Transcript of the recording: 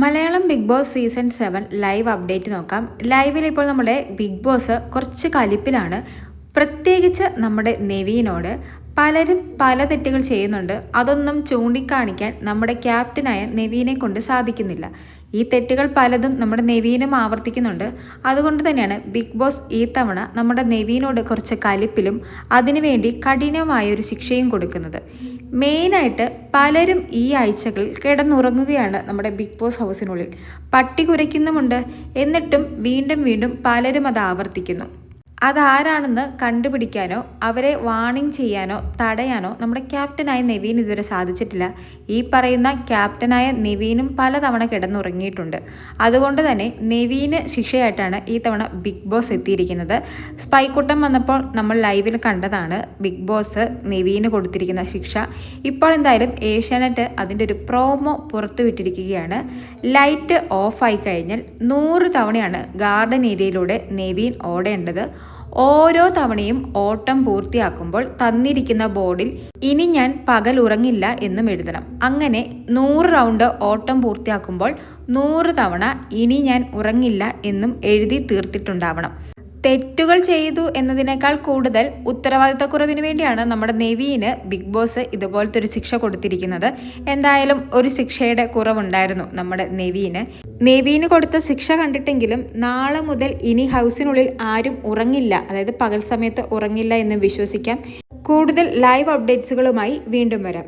Malayalam Big Boss season 7 live update നോക്കാം. ലൈവിൽ ഇപ്പോൾ നമ്മുടെ ബിഗ് ബോസ് കുറച്ച് കലിപ്പിലാണ്. പ്രത്യേകിച്ച് നമ്മുടെ നെവീനോട് പലരും പല തെറ്റുകൾ ചെയ്യുന്നുണ്ട്. അതൊന്നും ചൂണ്ടിക്കാണിക്കാൻ നമ്മുടെ ക്യാപ്റ്റനായ നെവീനെ കൊണ്ട് സാധിക്കുന്നില്ല. ഈ തെറ്റുകൾ പലതും നമ്മുടെ നെവീനും ആവർത്തിക്കുന്നുണ്ട്. അതുകൊണ്ട് തന്നെയാണ് ബിഗ് ബോസ് ഈ തവണ നമ്മുടെ നെവീനോട് കുറച്ച് കലിപ്പിലും അതിനുവേണ്ടി കഠിനമായ ഒരു ശിക്ഷയും കൊടുക്കുന്നത്. മെയിനായിട്ട് പലരും ഈ ആഴ്ചകളിൽ കിടന്നുറങ്ങുകയാണ് നമ്മുടെ ബിഗ് ബോസ് ഹൗസിനുള്ളിൽ. പട്ടി കുരയ്ക്കുന്നുമുണ്ട്. എന്നിട്ടും വീണ്ടും വീണ്ടും പലരും അത് ആവർത്തിക്കുന്നു. അതാരാണെന്ന് കണ്ടുപിടിക്കാനോ അവരെ വാണിംഗ് ചെയ്യാനോ തടയാനോ നമ്മുടെ ക്യാപ്റ്റനായ നെവീൻ ഇതുവരെ സാധിച്ചിട്ടില്ല. ഈ പറയുന്ന ക്യാപ്റ്റനായ നെവീനും പലതവണ കിടന്നുറങ്ങിയിട്ടുണ്ട്. അതുകൊണ്ട് തന്നെ നെവീന് ശിക്ഷയായിട്ടാണ് ഈ തവണ ബിഗ് ബോസ് എത്തിയിരിക്കുന്നത്. സ്പൈക്കുട്ടം വന്നപ്പോൾ നമ്മൾ ലൈവിൽ കണ്ടതാണ് ബിഗ് ബോസ് നെവീന് കൊടുത്തിരിക്കുന്ന ശിക്ഷ. ഇപ്പോൾ എന്തായാലും ഏഷ്യാനെറ്റ് അതിൻ്റെ ഒരു പ്രോമോ പുറത്തുവിട്ടിരിക്കുകയാണ്. ലൈറ്റ് ഓഫായി കഴിഞ്ഞാൽ 100 തവണയാണ് ഗാർഡൻ ഏരിയയിലൂടെ നെവീൻ ഓടേണ്ടത്. ഓരോ തവണയും ഓട്ടം പൂർത്തിയാക്കുമ്പോൾ തന്നിരിക്കുന്ന ബോർഡിൽ ഇനി ഞാൻ പകൽ ഉറങ്ങില്ല എന്നും എഴുതണം. അങ്ങനെ 100 റൗണ്ട് ഓട്ടം പൂർത്തിയാക്കുമ്പോൾ 100 തവണ ഇനി ഞാൻ ഉറങ്ങില്ല എന്നും എഴുതി തീർത്തിട്ടുണ്ടാവണം. തെറ്റുകൾ ചെയ്തു എന്നതിനേക്കാൾ കൂടുതൽ ഉത്തരവാദിത്തക്കുറവിന് വേണ്ടിയാണ് നമ്മുടെ നെവീന് ബിഗ് ബോസ് ഇതുപോലത്തെ ഒരു ശിക്ഷ കൊടുത്തിരിക്കുന്നത്. എന്തായാലും ഒരു ശിക്ഷയുടെ കുറവുണ്ടായിരുന്നു നമ്മുടെ നെവീന് കൊടുത്ത ശിക്ഷ കണ്ടിട്ടെങ്കിലും നാളെ മുതൽ ഇനി ഹൗസിനുള്ളിൽ ആരും ഉറങ്ങില്ല, അതായത് പകൽ സമയത്ത് ഉറങ്ങില്ല എന്ന് വിശ്വസിക്കാം. കൂടുതൽ ലൈവ് അപ്ഡേറ്റ്സുകളുമായി വീണ്ടും വരാം.